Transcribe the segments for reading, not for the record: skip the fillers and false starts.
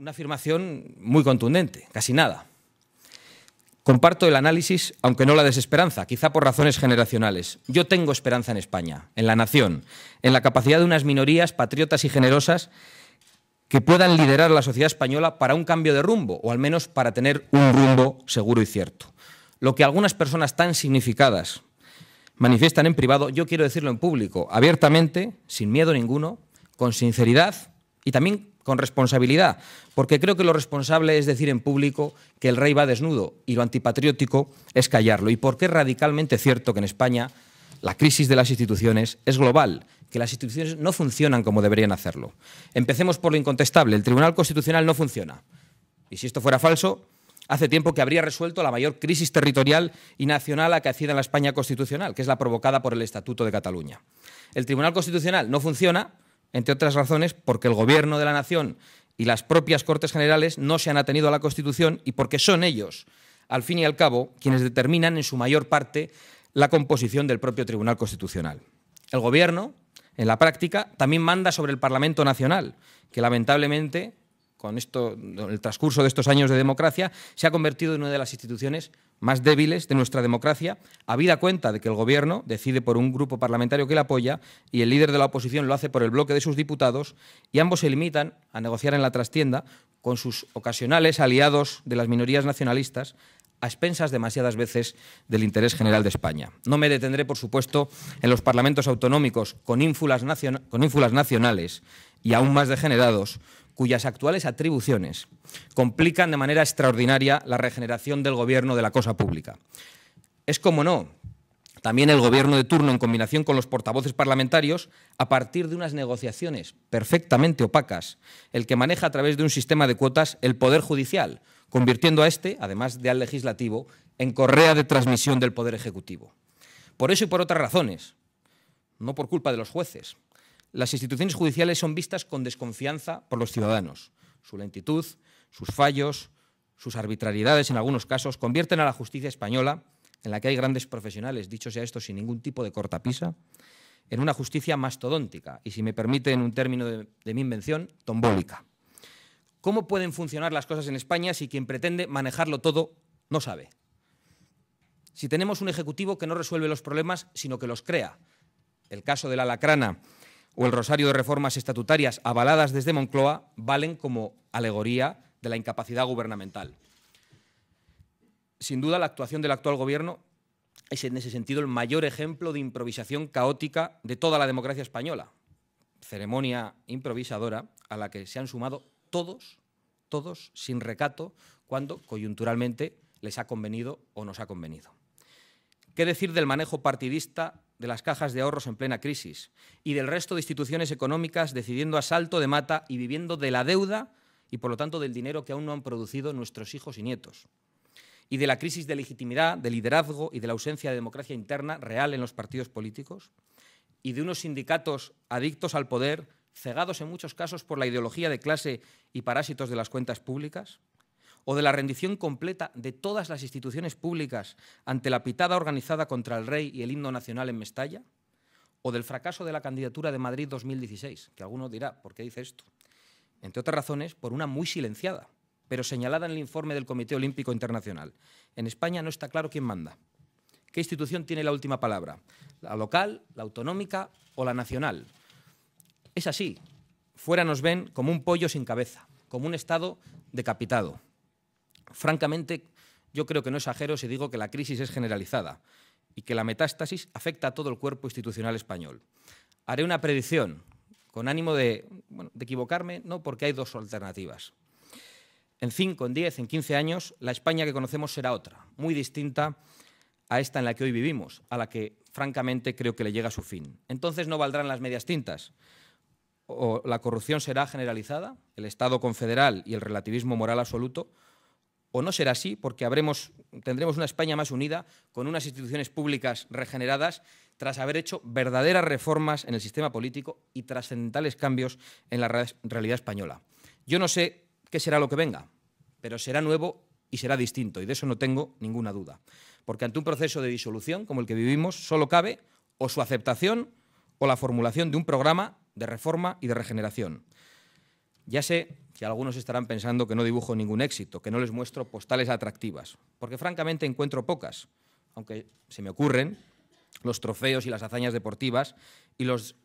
Una afirmación muy contundente, casi nada. Comparto el análisis, aunque no la desesperanza, quizá por razones generacionales. Yo tengo esperanza en España, en la nación, en la capacidad de unas minorías patriotas y generosas que puedan liderar a la sociedad española para un cambio de rumbo, o al menos para tener un rumbo seguro y cierto. Lo que algunas personas tan significadas manifiestan en privado, yo quiero decirlo en público, abiertamente, sin miedo ninguno, con sinceridad y también con responsabilidad, porque creo que lo responsable es decir en público que el rey va desnudo y lo antipatriótico es callarlo. Y porque es radicalmente cierto que en España la crisis de las instituciones es global, que las instituciones no funcionan como deberían hacerlo. Empecemos por lo incontestable, el Tribunal Constitucional no funciona. Y si esto fuera falso, hace tiempo que habría resuelto la mayor crisis territorial y nacional a que accede en la España constitucional, que es la provocada por el Estatuto de Cataluña. El Tribunal Constitucional no funciona, entre otras razones, porque el Gobierno de la Nación y las propias Cortes Generales no se han atenido a la Constitución y porque son ellos, al fin y al cabo, quienes determinan en su mayor parte la composición del propio Tribunal Constitucional. El Gobierno, en la práctica, también manda sobre el Parlamento Nacional, que lamentablemente, con el transcurso de estos años de democracia, se ha convertido en una de las instituciones más débiles de nuestra democracia, habida cuenta de que el Gobierno decide por un grupo parlamentario que le apoya y el líder de la oposición lo hace por el bloque de sus diputados, y ambos se limitan a negociar en la trastienda con sus ocasionales aliados de las minorías nacionalistas, a expensas demasiadas veces del interés general de España. No me detendré, por supuesto, en los parlamentos autonómicos con ínfulas nacionales y aún más degenerados, cuyas actuales atribuciones complican de manera extraordinaria la regeneración del gobierno de la cosa pública. Es, como no, también el gobierno de turno, en combinación con los portavoces parlamentarios, a partir de unas negociaciones perfectamente opacas, el que maneja a través de un sistema de cuotas el Poder Judicial, convirtiendo a este, además de al legislativo, en correa de transmisión del Poder Ejecutivo. Por eso y por otras razones, no por culpa de los jueces, las instituciones judiciales son vistas con desconfianza por los ciudadanos. Su lentitud, sus fallos, sus arbitrariedades en algunos casos convierten a la justicia española, en la que hay grandes profesionales, dicho sea esto sin ningún tipo de cortapisa, en una justicia mastodóntica y, si me permiten un término de mi invención, tombólica. ¿Cómo pueden funcionar las cosas en España si quien pretende manejarlo todo no sabe? Si tenemos un ejecutivo que no resuelve los problemas, sino que los crea. El caso de la Lacrana o el rosario de reformas estatutarias avaladas desde Moncloa valen como alegoría de la incapacidad gubernamental. Sin duda, la actuación del actual Gobierno es, en ese sentido, el mayor ejemplo de improvisación caótica de toda la democracia española. Ceremonia improvisadora a la que se han sumado todos, sin recato, cuando coyunturalmente les ha convenido o nos ha convenido. ¿Qué decir del manejo partidista de las cajas de ahorros en plena crisis y del resto de instituciones económicas decidiendo a salto de mata y viviendo de la deuda y, por lo tanto, del dinero que aún no han producido nuestros hijos y nietos? Y de la crisis de legitimidad, de liderazgo y de la ausencia de democracia interna real en los partidos políticos, y de unos sindicatos adictos al poder, cegados en muchos casos por la ideología de clase y parásitos de las cuentas públicas, o de la rendición completa de todas las instituciones públicas ante la pitada organizada contra el rey y el himno nacional en Mestalla, o del fracaso de la candidatura de Madrid 2016, que alguno dirá, ¿por qué dice esto? Entre otras razones, por una muy silenciada, pero señalada en el informe del Comité Olímpico Internacional. En España no está claro quién manda. ¿Qué institución tiene la última palabra? ¿La local, la autonómica o la nacional? Es así. Fuera nos ven como un pollo sin cabeza, como un Estado decapitado. Francamente, yo creo que no exagero si digo que la crisis es generalizada y que la metástasis afecta a todo el cuerpo institucional español. Haré una predicción, con ánimo de equivocarme, no, porque hay dos alternativas. En 5, en 10, en 15 años, la España que conocemos será otra, muy distinta a esta en la que hoy vivimos, a la que, francamente, creo que le llega a su fin. Entonces no valdrán las medias tintas. O la corrupción será generalizada, el Estado confederal y el relativismo moral absoluto, o no será así porque tendremos una España más unida, con unas instituciones públicas regeneradas, tras haber hecho verdaderas reformas en el sistema político y trascendentales cambios en la realidad española. Yo no sé qué será lo que venga, pero será nuevo y será distinto, y de eso no tengo ninguna duda. Porque ante un proceso de disolución como el que vivimos, solo cabe o su aceptación o la formulación de un programa de reforma y de regeneración. Ya sé que algunos estarán pensando que no dibujo ningún éxito, que no les muestro postales atractivas, porque francamente encuentro pocas, aunque se me ocurren los trofeos y las hazañas deportivas y las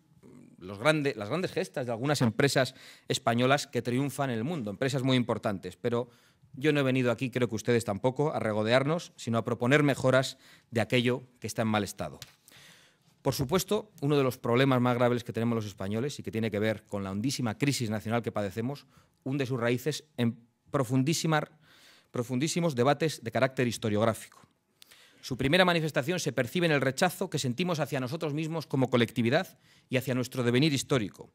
grandes gestas de algunas empresas españolas que triunfan en el mundo, empresas muy importantes. Pero yo no he venido aquí, creo que ustedes tampoco, a regodearnos, sino a proponer mejoras de aquello que está en mal estado. Por supuesto, uno de los problemas más graves que tenemos los españoles y que tiene que ver con la hondísima crisis nacional que padecemos, hunde sus raíces en profundísimos debates de carácter historiográfico. Su primera manifestación se percibe en el rechazo que sentimos hacia nosotros mismos como colectividad y hacia nuestro devenir histórico.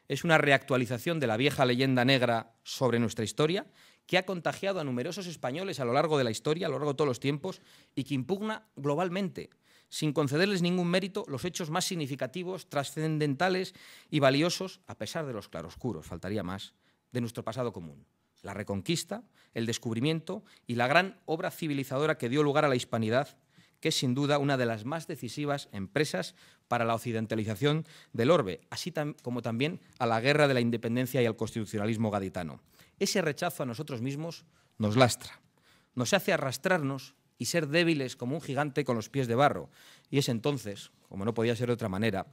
Es una reactualización de la vieja leyenda negra sobre nuestra historia que ha contagiado a numerosos españoles a lo largo de la historia, a lo largo de todos los tiempos, y que impugna globalmente, sin concederles ningún mérito, los hechos más significativos, trascendentales y valiosos, a pesar de los claroscuros, faltaría más, de nuestro pasado común. La Reconquista, el descubrimiento y la gran obra civilizadora que dio lugar a la hispanidad, que es sin duda una de las más decisivas empresas para la occidentalización del orbe, así como también a la guerra de la independencia y al constitucionalismo gaditano. Ese rechazo a nosotros mismos nos lastra, nos hace arrastrarnos y ser débiles como un gigante con los pies de barro. Y es entonces, como no podía ser de otra manera,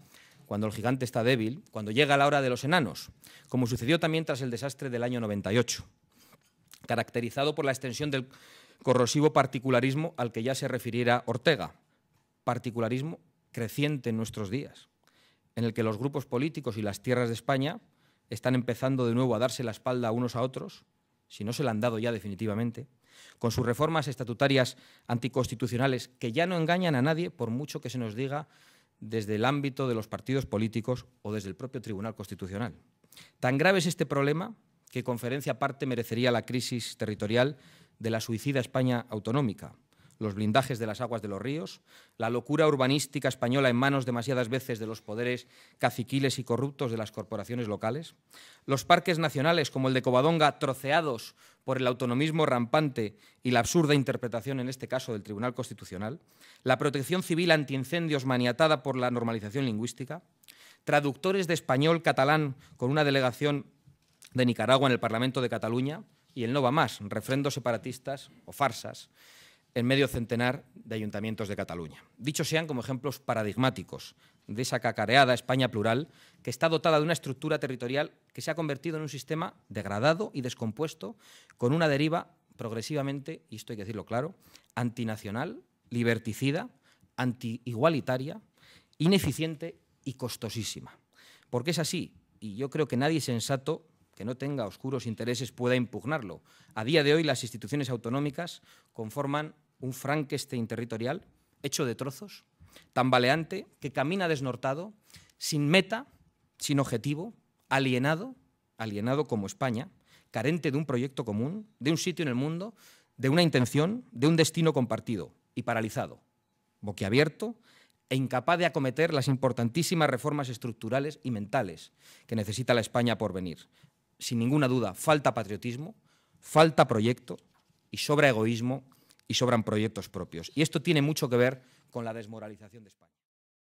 cuando el gigante está débil, cuando llega la hora de los enanos, como sucedió también tras el desastre del año 98, caracterizado por la extensión del corrosivo particularismo al que ya se refiriera Ortega, particularismo creciente en nuestros días, en el que los grupos políticos y las tierras de España están empezando de nuevo a darse la espalda unos a otros, si no se la han dado ya definitivamente, con sus reformas estatutarias anticonstitucionales que ya no engañan a nadie por mucho que se nos diga desde el ámbito de los partidos políticos o desde el propio Tribunal Constitucional. Tan grave es este problema que conferencia aparte merecería la crisis territorial de la suicida España autonómica, los blindajes de las aguas de los ríos, la locura urbanística española en manos demasiadas veces de los poderes caciquiles y corruptos de las corporaciones locales, los parques nacionales como el de Covadonga troceados por el autonomismo rampante y la absurda interpretación, en este caso, del Tribunal Constitucional, la protección civil antiincendios maniatada por la normalización lingüística, traductores de español catalán con una delegación de Nicaragua en el Parlamento de Cataluña y el no va más, refrendos separatistas o farsas en medio centenar de ayuntamientos de Cataluña. Dichos sean como ejemplos paradigmáticos de esa cacareada España plural que está dotada de una estructura territorial que se ha convertido en un sistema degradado y descompuesto con una deriva progresivamente, y esto hay que decirlo claro, antinacional, liberticida, antiigualitaria, ineficiente y costosísima. Porque es así, y yo creo que nadie sensato que no tenga oscuros intereses pueda impugnarlo. A día de hoy las instituciones autonómicas conforman un Frankenstein territorial hecho de trozos, tambaleante, que camina desnortado, sin meta, sin objetivo, alienado como España, carente de un proyecto común, de un sitio en el mundo, de una intención, de un destino compartido y paralizado, boquiabierto e incapaz de acometer las importantísimas reformas estructurales y mentales que necesita la España por venir. Sin ninguna duda, falta patriotismo, falta proyecto y sobra egoísmo y sobran proyectos propios. Y esto tiene mucho que ver con la desmoralización de España.